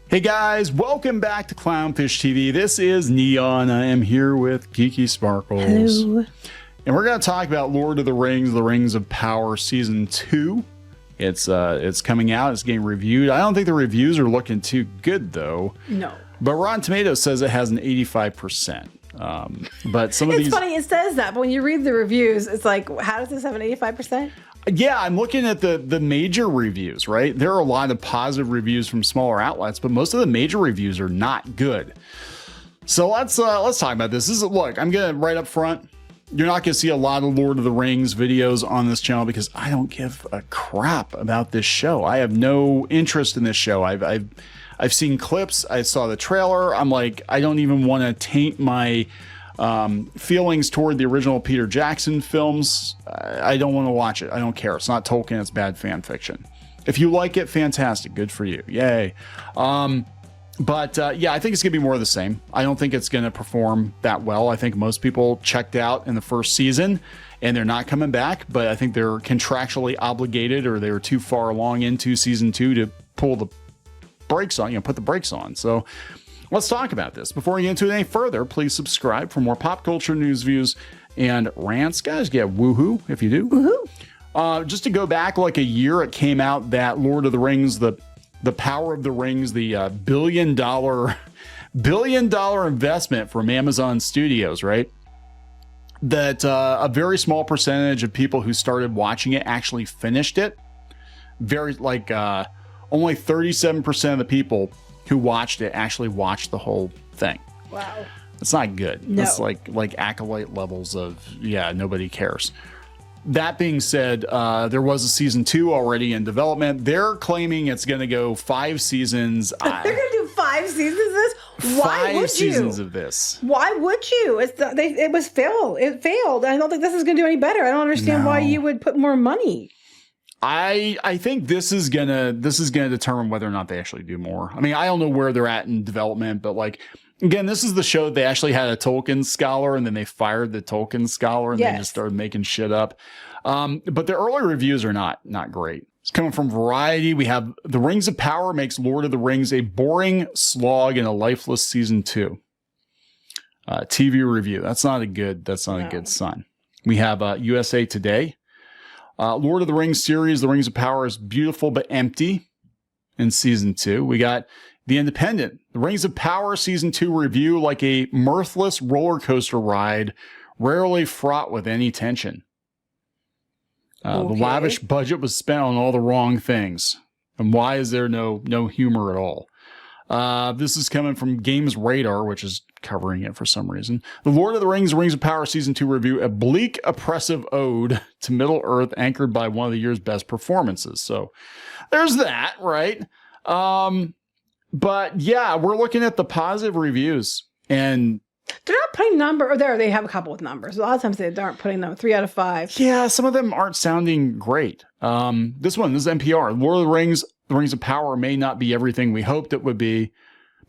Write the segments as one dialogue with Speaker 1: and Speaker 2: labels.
Speaker 1: Hey guys, welcome back to Clownfish TV. This is Neon. I am here with Geeky Sparkles.
Speaker 2: Hello.
Speaker 1: And we're going to talk about Lord of the Rings of Power Season 2. It's coming out. It's getting reviewed. I don't think the reviews are looking too good, though.
Speaker 2: No.
Speaker 1: But Rotten Tomatoes says it has an 85%. But some of
Speaker 2: It's
Speaker 1: these...
Speaker 2: funny, it says that, but when you read the reviews, it's like, how does this have an 85%?
Speaker 1: Yeah, I'm looking at the major reviews, right? There are a lot of positive reviews from smaller outlets, but most of the major reviews are not good. So let's talk about this. Look, I'm gonna right up front. You're not gonna see a lot of Lord of the Rings videos on this channel because I don't give a crap about this show. I have no interest in this show. I've seen clips. I saw the trailer. I'm like, I don't even want to taint my feelings toward the original Peter Jackson films. I don't want to watch it. I don't care. It's not Tolkien. It's bad fan fiction. If you like it, fantastic. Good for you. Yay. But yeah, I think it's going to be more of the same. I don't think it's going to perform that well. I think most people checked out in the first season and they're not coming back, but I think they're contractually obligated or they were too far along into season 2 to pull the brakes on, put the brakes on. So let's talk about this. Before we get into it any further, please subscribe for more pop culture news, views, and rants. Guys, get woohoo if you do.
Speaker 2: Woohoo.
Speaker 1: Just to go back like a year, it came out that Lord of the Rings, the Power of the Rings, the billion dollar investment from Amazon Studios, right? That a very small percentage of people who started watching it actually finished it. Only 37% of the people who watched it actually watched the whole thing.
Speaker 2: Wow.
Speaker 1: It's not good.
Speaker 2: No.
Speaker 1: It's like acolyte levels of, yeah, nobody cares. That being said, there was a season 2 already in development. They're claiming it's going to go 5 seasons.
Speaker 2: They're going to do 5 seasons of this? Why would you?
Speaker 1: 5 seasons of this.
Speaker 2: Why would you? It was failed. It failed. I don't think this is going to do any better. I don't understand why you would put more money.
Speaker 1: I think this is gonna determine whether or not they actually do more. I mean, I don't know where they're at in development, but like, again, this is the show that they actually had a Tolkien scholar and then they fired the Tolkien scholar and they just started making shit up. But the early reviews are not great. It's coming from Variety. We have The Rings of Power makes Lord of the Rings a boring slog and a lifeless season 2. TV review. That's not a good sign. We have USA Today. Lord of the Rings series, The Rings of Power is beautiful but empty in season 2. We got The Independent, The Rings of Power season 2 review like a mirthless roller coaster ride, rarely fraught with any tension. The lavish budget was spent on all the wrong things. And why is there no humor at all? This is coming from Games Radar, which is covering it for some reason. The Lord of the Rings of Power Season 2 review, a bleak, oppressive ode to Middle Earth anchored by one of the year's best performances. So there's that, right? But yeah, we're looking at the positive reviews and
Speaker 2: they're not putting number, or they have a couple with numbers. A lot of times they aren't putting them 3 out of 5.
Speaker 1: Yeah, some of them aren't sounding great. This is NPR. Lord of the Rings of Power may not be everything we hoped it would be,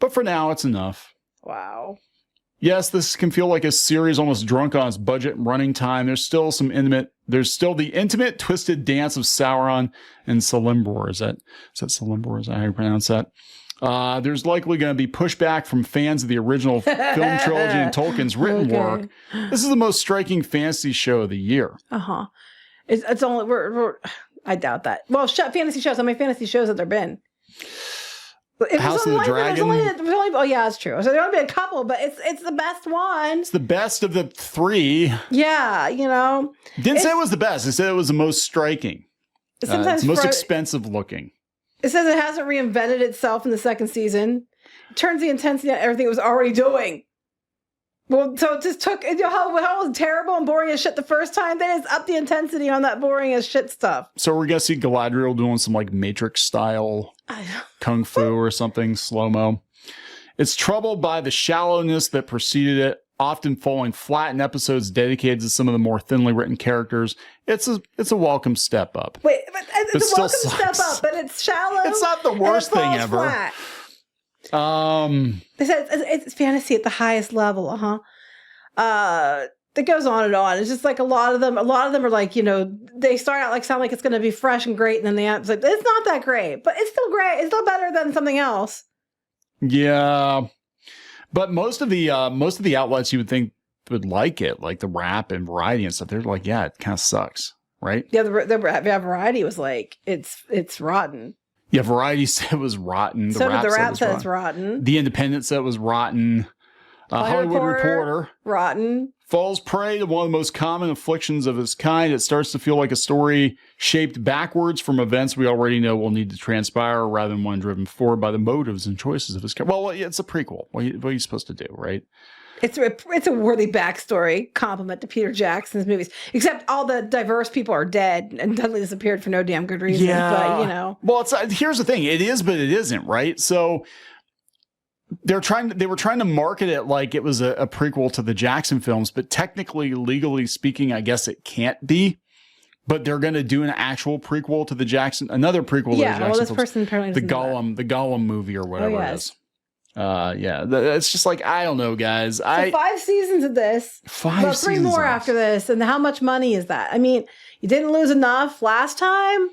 Speaker 1: but for now, it's enough.
Speaker 2: Wow.
Speaker 1: Yes, this can feel like a series almost drunk on its budget and running time. There's still the intimate, twisted dance of Sauron and Celebrimbor. Is that Celebrimbor? Is that how you pronounce that? There's likely going to be pushback from fans of the original film trilogy and Tolkien's written work. This is the most striking fantasy show of the year.
Speaker 2: Uh-huh. It's only, I doubt that. Well, fantasy shows, how many fantasy shows have there been?
Speaker 1: House of the Dragon.
Speaker 2: Oh yeah, that's true. So there only been a couple, but it's the best one.
Speaker 1: It's the best of the 3.
Speaker 2: Yeah,
Speaker 1: Didn't say it was the best. It said it was the most striking.
Speaker 2: Sometimes
Speaker 1: it's most expensive looking.
Speaker 2: It says it hasn't reinvented itself in the second season. It turns the intensity on everything it was already doing. Well, so it just took, how it was terrible and boring as shit the first time, then it's up the intensity on that boring as shit stuff.
Speaker 1: So we're going to see Galadriel doing some like Matrix style kung fu or something, slow-mo. It's troubled by the shallowness that preceded it, often falling flat in episodes dedicated to some of the more thinly written characters. It's a welcome step up.
Speaker 2: Wait, but it's a welcome step up, but it's shallow.
Speaker 1: It's not the worst thing ever.
Speaker 2: Flat. They said it's fantasy at the highest level, It goes on and on. It's just like a lot of them are like, they start out like sound like it's going to be fresh and great, and then it's like, it's not that great, but it's still great. It's still better than something else.
Speaker 1: Yeah, but most of the outlets you would think would like it, like the Wrap and Variety and stuff. They're like, yeah, it kind of sucks, right?
Speaker 2: Yeah, the Variety was like, it's rotten.
Speaker 1: Yeah, Variety said it was rotten.
Speaker 2: So did the Wrap said it's rotten.
Speaker 1: The Independent said it was rotten. Hollywood Reporter
Speaker 2: rotten.
Speaker 1: Falls prey to one of the most common afflictions of its kind. It starts to feel like a story shaped backwards from events we already know will need to transpire, rather than one driven forward by the motives and choices of its character. Well, it's a prequel. What are you supposed to do, right?
Speaker 2: It's a worthy backstory compliment to Peter Jackson's movies. Except all the diverse people are dead and Dudley disappeared for no damn good reason.
Speaker 1: Yeah.
Speaker 2: But, you know.
Speaker 1: Well, here's the thing. It is, but it isn't, right? So they were trying to market it like it was a prequel to the Jackson films, but technically, legally speaking, I guess it can't be. But they're going to do an actual prequel to another prequel to the Jackson
Speaker 2: well, this
Speaker 1: films.
Speaker 2: person apparently doesn't
Speaker 1: the Gollum movie or whatever it is. It's just like, I don't know, guys.
Speaker 2: So 5 seasons of this. 3 more after this. And how much money is that? I mean, you didn't lose enough last time.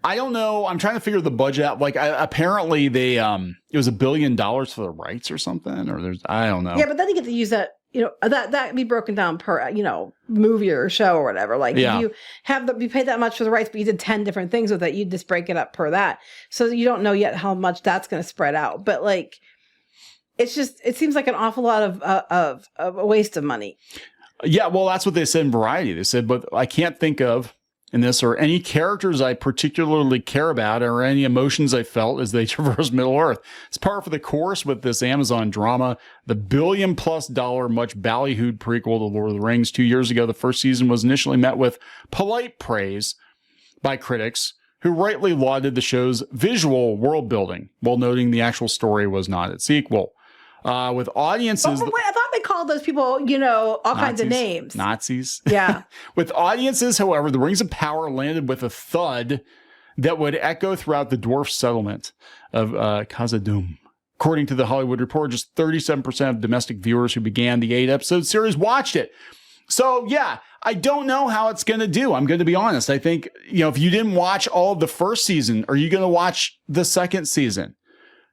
Speaker 1: I don't know. I'm trying to figure the budget out. Like, apparently they, it was $1 billion for the rights or something, or I don't know.
Speaker 2: Yeah, but then you get to use that, that can be broken down per, movie or show or whatever. Like, if you paid that much for the rights, but you did 10 different things with it, you just break it up per that. So you don't know yet how much that's going to spread out. But like, it seems like an awful lot of a waste of money. Yeah,
Speaker 1: well, that's what they said in Variety. They said, but I can't think of in this or any characters I particularly care about or any emotions I felt as they traverse Middle Earth. It's par for the course with this Amazon drama, the $1 billion+ much ballyhooed prequel to Lord of the Rings. 2 years ago, the first season was initially met with polite praise by critics who rightly lauded the show's visual world building, while noting the actual story was not its sequel. With audiences...
Speaker 2: Wait, I thought they called those people, all Nazis, kinds of names.
Speaker 1: Nazis.
Speaker 2: Yeah.
Speaker 1: With audiences, however, the Rings of Power landed with a thud that would echo throughout the dwarf settlement of Khazad-dûm. According to The Hollywood Reporter, just 37% of domestic viewers who began the 8-episode series watched it. So, yeah, I don't know how it's going to do. I'm going to be honest. I think, if you didn't watch all of the first season, are you going to watch the second season?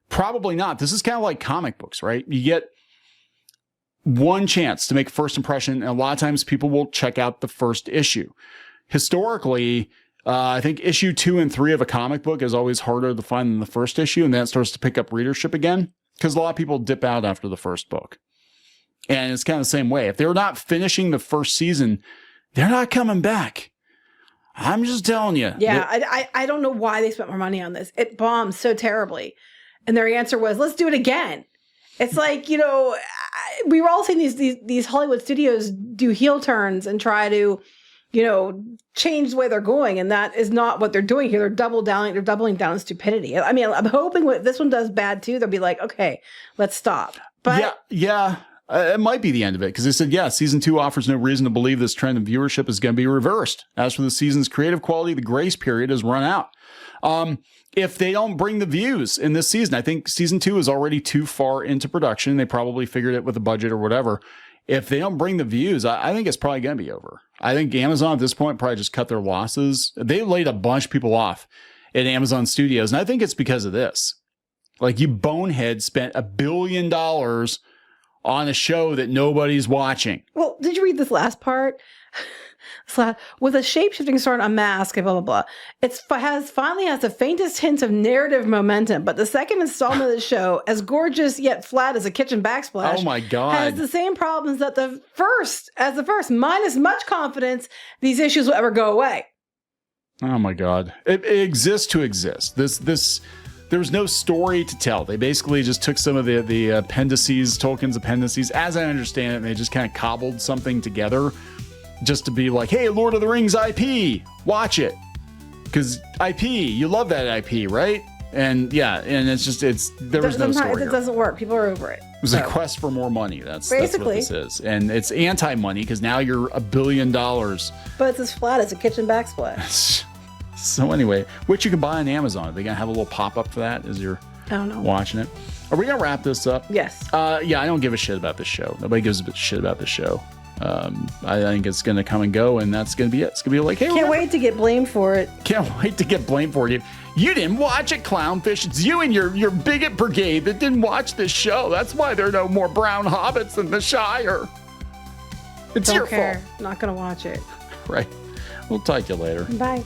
Speaker 1: Probably not. This is kind of like comic books, right? You get one chance to make a first impression, and a lot of times people will check out the first issue. Historically, I think issue 2 and 3 of a comic book is always harder to find than the first issue, and then it starts to pick up readership again, because a lot of people dip out after the first book. And it's kind of the same way. If they're not finishing the first season, they're not coming back. I'm just telling you.
Speaker 2: Yeah, I don't know why they spent more money on this. It bombed so terribly. And their answer was, let's do it again. It's like, we were all seeing these Hollywood studios do heel turns and try to, change the way they're going. And that is not what they're doing here. They're doubling down on stupidity. I mean, I'm hoping if this one does bad too, they'll be like, okay, let's stop. But
Speaker 1: yeah. It might be the end of it, because they said, season 2 offers no reason to believe this trend of viewership is going to be reversed. As for the season's creative quality, the grace period has run out. If they don't bring the views in this season, I think season 2 is already too far into production. They probably figured it with a budget or whatever. If they don't bring the views, I think it's probably going to be over. I think Amazon at this point probably just cut their losses. They laid a bunch of people off at Amazon Studios, and I think it's because of this. Like, you bonehead spent $1 billion on a show that nobody's watching.
Speaker 2: Well, did you read this last part? With a shape-shifting sword unmasked, blah, blah, blah. It finally has the faintest hint of narrative momentum, but the second installment of the show, as gorgeous yet flat as a kitchen backsplash,
Speaker 1: oh my God,
Speaker 2: has the same problems that the first, minus much confidence these issues will ever go away.
Speaker 1: Oh my God. It exists to exist. There was no story to tell. They basically just took some of the appendices, Tolkien's appendices, as I understand it, and they just kind of cobbled something together just to be like, hey, Lord of the Rings IP, watch it. Because IP, you love that IP, right? And yeah, and there was no story.
Speaker 2: It doesn't work. People are over it.
Speaker 1: It was a quest for more money. That's what this is. And it's anti-money, because now you're $1 billion.
Speaker 2: But it's as flat as a kitchen backsplash.
Speaker 1: So anyway, which you can buy on Amazon. Are they going to have a little pop-up for that as you're watching it? Are we going to wrap this up?
Speaker 2: Yes.
Speaker 1: Yeah, I don't give a shit about this show. Nobody gives a shit about this show. I think it's going to come and go, and that's going to be it. It's going to be like, hey,
Speaker 2: Can't wait to get blamed for it.
Speaker 1: Can't wait to get blamed for it. You didn't watch it, Clownfish. It's you and your bigot brigade that didn't watch this show. That's why there are no more brown hobbits in the Shire. It's your fault.
Speaker 2: Not gonna watch it.
Speaker 1: Right. We'll talk to you later.
Speaker 2: Bye.